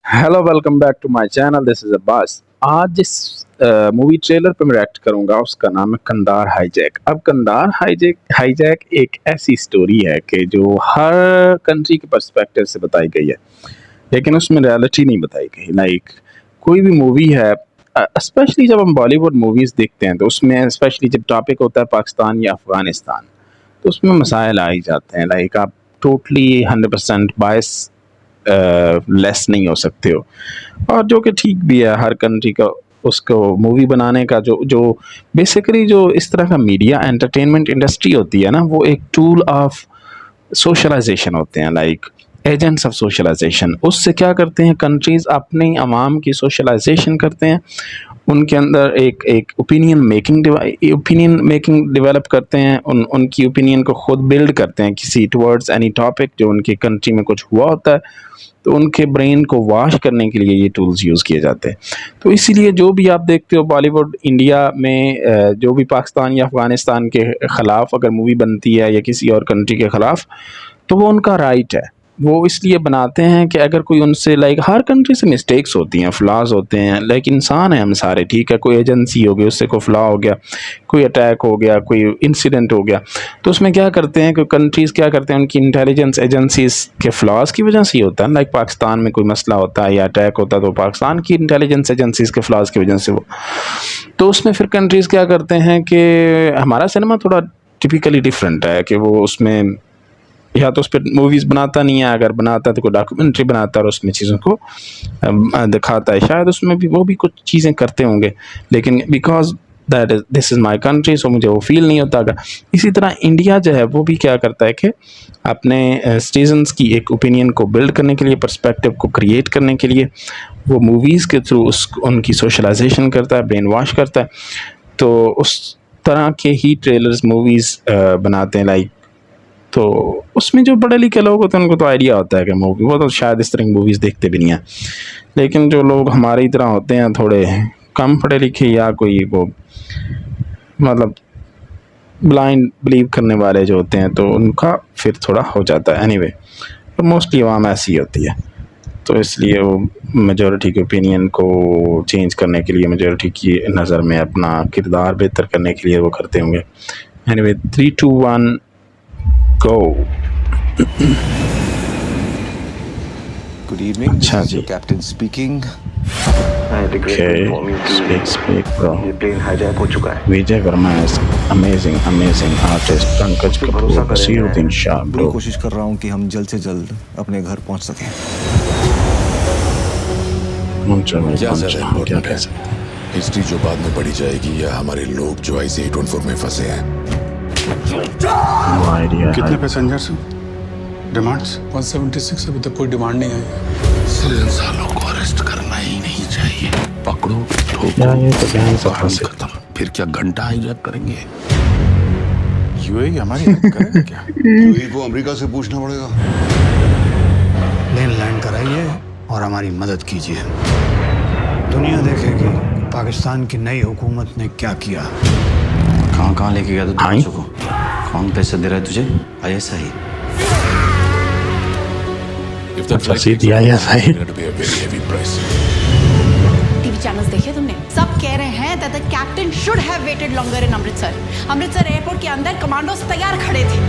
Hello welcome back to my channel. This is Abbas. आज जिस movie trailer पे मैं रिएक्ट करूंगा उसका नाम है कंधार हाईजैक। अब कंधार हाईजैक हाईजैक एक ऐसी स्टोरी है कि जो हर कंट्री के पर्सपेक्टिव से बताई गई है, लेकिन उसमें रियलिटी नहीं बताई गई। लाइक कोई भी मूवी है, स्पेशली जब हम बॉलीवुड मूवीज़ देखते हैं तो उसमें स्पेशली जब टॉपिक होता है पाकिस्तान या अफ़गानिस्तान, तो उसमें मसाइल आ ही जाते हैं। लाइक आप टोटली 100% बायस लेस नहीं हो सकते हो, और जो कि ठीक भी है। हर कंट्री का उसको मूवी बनाने का जो जो बेसिकली जो इस तरह का मीडिया एंटरटेनमेंट इंडस्ट्री होती है ना, वो एक टूल ऑफ सोशलाइजेशन होते हैं, लाइक एजेंट्स ऑफ सोशलाइजेशन। उससे क्या करते हैं कंट्रीज़, अपनी आवाम की सोशलाइजेशन करते हैं, उनके अंदर एक एक ओपिनियन मेकिंग डेवलप करते हैं, उनकी ओपिनियन को खुद बिल्ड करते हैं किसी टुवर्ड्स एनी टॉपिक जो उनकी कंट्री में कुछ हुआ होता है। तो उनके ब्रेन को वॉश करने के लिए ये टूल्स यूज़ किए जाते हैं। तो इसीलिए जो भी आप देखते हो बॉलीवुड इंडिया में, जो भी पाकिस्तान या अफ़गानिस्तान के ख़िलाफ़ अगर मूवी बनती है या किसी और कंट्री के ख़िलाफ़, तो वो उनका राइट है। वो इसलिए बनाते हैं कि अगर कोई उनसे, लाइक हर कंट्री से मिस्टेक्स होती हैं, फ्लॉज होते हैं, लाइक इंसान है हम सारे, ठीक है। कोई एजेंसी हो गई, उससे कोई फ्लॉ हो गया, कोई अटैक हो गया, कोई इंसिडेंट हो गया, तो उसमें क्या करते हैं कि कंट्रीज़ क्या करते हैं, उनकी इंटेलिजेंस एजेंसीज के फ्लॉज की वजह से ही होता है। लाइक पाकिस्तान में कोई मसला होता है या अटैक होता है तो पाकिस्तान की इंटेलिजेंस एजेंसीज के फ्लॉज की वजह से वो, तो उसमें फिर कंट्रीज़ क्या करते हैं कि हमारा सिनेमा थोड़ा टिपिकली डिफरेंट है कि वो उसमें या तो उस पर मूवीज़ बनाता नहीं है, अगर बनाता है तो कोई डॉक्यूमेंट्री बनाता है और उसमें चीज़ों को दिखाता है। शायद उसमें भी वो भी कुछ चीज़ें करते होंगे, लेकिन because that is this is my country, so मुझे वो फील नहीं होता। अगर इसी तरह इंडिया जो है वो भी क्या करता है कि अपने सिटीजन्स की एक ओपिनियन को बिल्ड करने के लिए, पर्सपेक्टिव को क्रिएट करने के लिए वो मूवीज़ के थ्रू उनकी सोशलाइजेशन करता है, ब्रेन वॉश करता है। तो उस तरह के ही ट्रेलर्स मूवीज़ बनाते हैं। लाइक तो उसमें जो पढ़े लिखे लोग होते हैं उनको तो आइडिया होता है कि मूवी, वो तो शायद इस तरह की मूवीज़ देखते भी नहीं हैं। लेकिन जो लोग हमारी तरह होते हैं, थोड़े कम पढ़े लिखे या कोई वो मतलब ब्लाइंड बिलीव करने वाले जो होते हैं, तो उनका फिर थोड़ा हो जाता है। एनीवे, तो मोस्टली आवाम ऐसी होती है, तो इसलिए वो मेजॉरिटी के ओपिनियन को चेंज करने के लिए, मेजॉरिटी की नज़र में अपना किरदार बेहतर करने के लिए वो करते होंगे। Anyway, 3 2 1 go. Good evening. This is your captain speaking. Okay, speak bro. ये प्लेन हाईजैक हो चुका है। विजय Verma is amazing artist. Pankaj Kapoor, सीरुद्दीन Shah पूरी bro. कोशिश कर रहा हूँ कि हम जल्द से जल्द अपने घर पहुँच सकें। क्या ज्यादा इम्पोर्टेंट है, हिस्ट्री जो बाद में पढ़ी जाएगी या हमारे लोग जो IC-814 में फंसे हैं? No idea. कितने पैसेंजर्स हैं? डिमांड्स 176। अभी तक कोई डिमांड नहीं आई। सिर्फ सालों को अरेस्ट करना ही नहीं चाहिए। पकड़ो, या ये तो बहन से फंसे। खत्म। फिर क्या घंटा हाईजैक करेंगे? यूएई हमारी हेल्प करेगा क्या? यूएई को अमेरिका से पूछना पड़ेगा। प्लेन लैंड कराइए और हमारी मदद कीजिए। दुनिया देखेगी पाकिस्तान की नई हुकूमत ने क्या किया। कहाँ लेके गया था तुझको? कौन पैसे दे रहा है तुझे? ISI। टीवी चैनल्स देखे तुमने? सब कह रहे हैं that the captain should have waited longer in Amritsar. Amritsar airport के अंदर कमांडोस तैयार खड़े थे।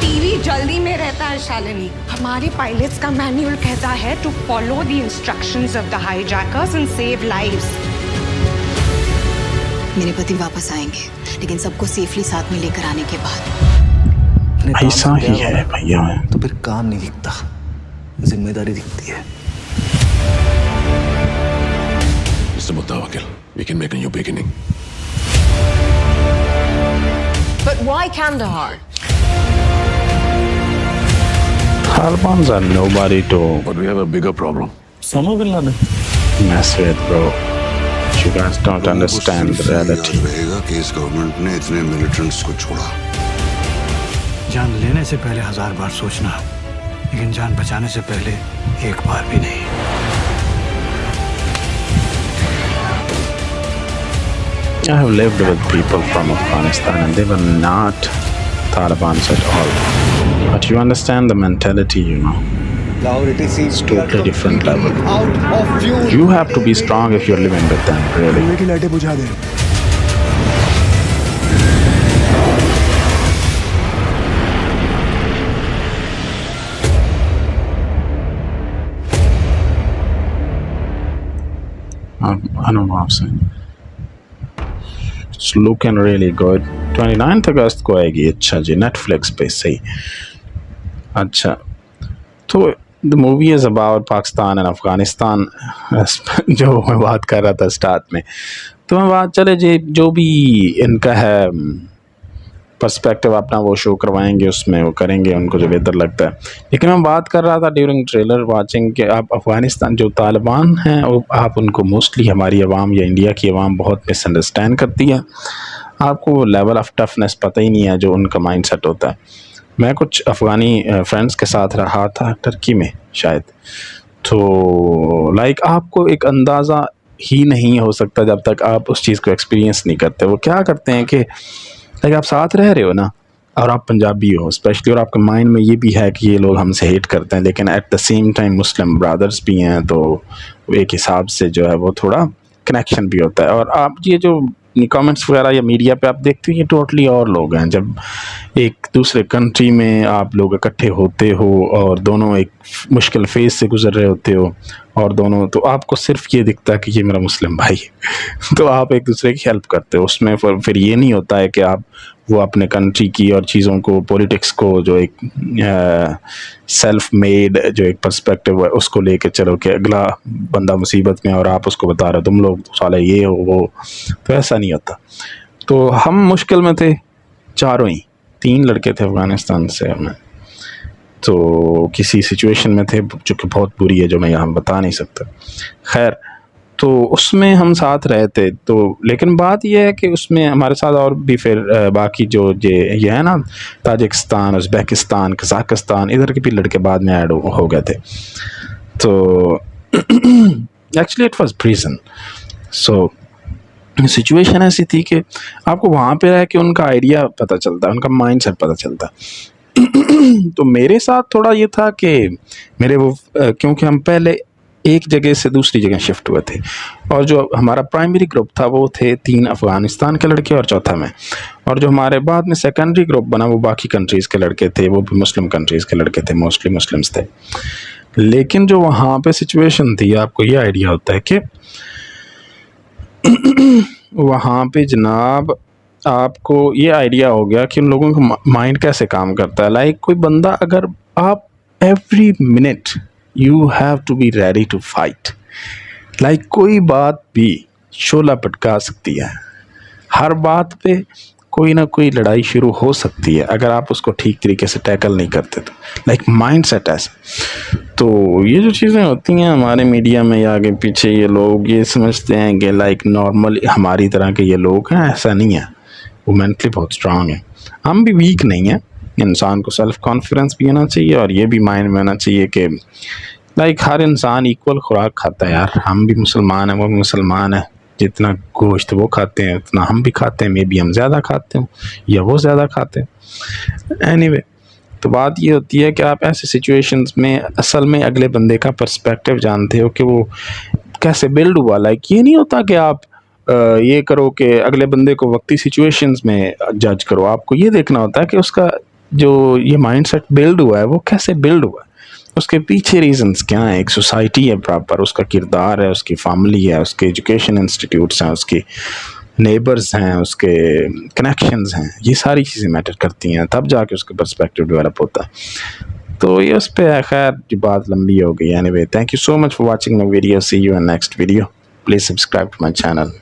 टीवी जल्दी में रहता है शालिनी। हमारे पायलट्स का मैनुअल कहता है to follow the instructions of the hijackers and save lives। मेरे पति वापस आएंगे, लेकिन सबको सेफली साथ में लेकर आने के बाद। ऐसा ही है भैया। तो फिर काम नहीं दिखता, जिम्मेदारी दिखती है। Mr. Muttawakil, we can make a new beginning. But why Kandahar? Talibans are nobody to But we have a bigger problem. Osama bin Laden। mess with, bro. You guys don't understand the reality. रहेगा कि इस government ने इतने militants को छोड़ा। जान लेने से पहले 1000 बार सोचना, लेकिन जान बचाने से पहले एक बार भी नहीं। I have lived with people from Afghanistan and they were not Taliban at all. But you understand the mentality, you know. It's totally different level. You have to be strong if you're living with them, really. की लाइटें बुझा दे. I don't know what I'm saying. It's looking really good. 29th अगस्त को आएगी. अच्छा जी, Netflix पे. सही. अच्छा, तो the movie is about Pakistan and Afghanistan, जो मैं बात कर रहा था स्टार्ट में. तो मैं बात चले जी, जो भी इनका है पर्सपेक्टिव अपना वो शो करवाएंगे, उसमें वो करेंगे उनको जो बेहतर लगता है. लेकिन मैं बात कर रहा था ड्यूरिंग ट्रेलर वाचिंग कि आप अफ़गानिस्तान जो तालिबान हैं, वो आप उनको मोस्टली हमारी आवाम या इंडिया की आवाम बहुत मिसअंडरस्टैंड करती है. आपको वो लेवल ऑफ टफनेस पता ही नहीं है जो उनका माइंडसेट होता है. मैं कुछ अफ़गानी फ्रेंड्स के साथ रहा था टर्की में शायद, तो लाइक आपको एक अंदाज़ा ही नहीं हो सकता जब तक आप उस चीज़ को एक्सपीरियंस नहीं करते. वो क्या करते हैं कि लाइक आप साथ रह रहे हो ना, और आप पंजाबी हो स्पेशली, और आपके माइंड में ये भी है कि ये लोग हमसे हेट करते हैं, लेकिन at the same time Muslim brothers भी हैं, तो एक हिसाब से जो है वो थोड़ा कनेक्शन भी होता है. और आप ये जो कमेंट्स वगैरह या मीडिया पे आप देखते हो, ये टोटली और लोग हैं. जब एक दूसरे कंट्री में आप लोग इकट्ठे होते हो और दोनों एक मुश्किल फेज से गुजर रहे होते हो, और दोनों, तो आपको सिर्फ ये दिखता है कि ये मेरा मुस्लिम भाई है तो आप एक दूसरे की हेल्प करते हो उसमें. फिर ये नहीं होता है कि आप वो अपने कंट्री की और चीज़ों को, पॉलिटिक्स को, जो एक सेल्फ मेड जो एक पर्सपेक्टिव है उसको लेके चलो कि अगला बंदा मुसीबत में और आप उसको बता रहे हो तुम लोग साले ये हो वो, तो ऐसा नहीं होता. तो हम मुश्किल में थे चारों ही, 3 लड़के थे अफ़गानिस्तान से हमें, तो किसी सिचुएशन में थे जो कि बहुत बुरी है, जो मैं यहाँ बता नहीं सकता. खैर, तो उसमें हम साथ रहे थे. तो लेकिन बात यह है कि उसमें हमारे साथ और भी फिर बाकी जो ये है ना, ताजिकिस्तान, उज़्बेकिस्तान, कज़ाकिस्तान, इधर के भी लड़के बाद में ऐड हो गए थे. तो actually it was prison. So situation ऐसी थी कि आपको वहाँ पे रह के उनका आइडिया पता चलता है, उनका माइंडसेट पता चलता है. तो मेरे साथ थोड़ा ये था कि मेरे वो क्योंकि हम पहले एक जगह से दूसरी जगह शिफ्ट हुए थे, और जो हमारा प्राइमरी ग्रुप था वो थे 3 अफ़गानिस्तान के लड़के और चौथा मैं, और जो हमारे बाद में सेकेंडरी ग्रुप बना वो बाकी कंट्रीज़ के लड़के थे, वो भी मुस्लिम कंट्रीज़ के लड़के थे, मोस्टली मुस्लिम्स थे. लेकिन जो वहाँ पे सिचुएशन थी, आपको ये आइडिया होता है कि वहाँ पे जनाब आपको ये आइडिया हो गया कि उन लोगों का माइंड कैसे काम करता है. लाइक कोई बंदा, अगर आप every minute you have to be ready to fight. Like कोई बात भी शोला पटका सकती है, हर बात पे कोई ना कोई लड़ाई शुरू हो सकती है अगर आप उसको ठीक तरीके से टैकल नहीं करते. तो लाइक माइंड सेट ऐसा. तो ये जो चीज़ें होती हैं हमारे मीडिया में या आगे पीछे, ये लोग ये समझते हैं कि लाइक नॉर्मल हमारी तरह के ये लोग हैं, ऐसा नहीं है. वो मेंटली बहुत स्ट्रांग है, हम भी वीक नहीं हैं. इंसान को सेल्फ कॉन्फिडेंस भी होना चाहिए, और ये भी माइंड में होना चाहिए कि लाइक हर इंसान इक्वल खुराक खाता है यार. हम भी मुसलमान हैं, वो भी मुसलमान है. जितना गोश्त वो खाते हैं उतना हम भी खाते हैं, मे बी हम ज़्यादा खाते हैं या वो ज़्यादा खाते हैं. एनीवे, तो बात ये होती है कि आप ऐसे सिचुएशंस में असल में अगले बंदे का पर्सपेक्टिव जानते हो कि वो कैसे बिल्ड हुआ. लाइक ये नहीं होता कि आप ये करो कि अगले बंदे को वक्ती सिचुएशंस में जज करो. आपको ये देखना होता है कि उसका जो ये माइंडसेट बिल्ड हुआ है वो कैसे बिल्ड हुआ है, उसके पीछे रीजंस क्या हैं. एक सोसाइटी है प्रॉपर, उसका किरदार है, उसकी फैमिली है, उसके एजुकेशन इंस्टीट्यूट्स हैं, उसके नेबर्स हैं, उसके कनेक्शंस हैं, ये सारी चीज़ें मैटर करती हैं, तब जाके उसका पर्सपेक्टिव डेवलप होता है. तो ये उस पर खैर जो बात लंबी हो गई. Anyway, thank you so much for watching my video. See you in next video. Please subscribe to my channel.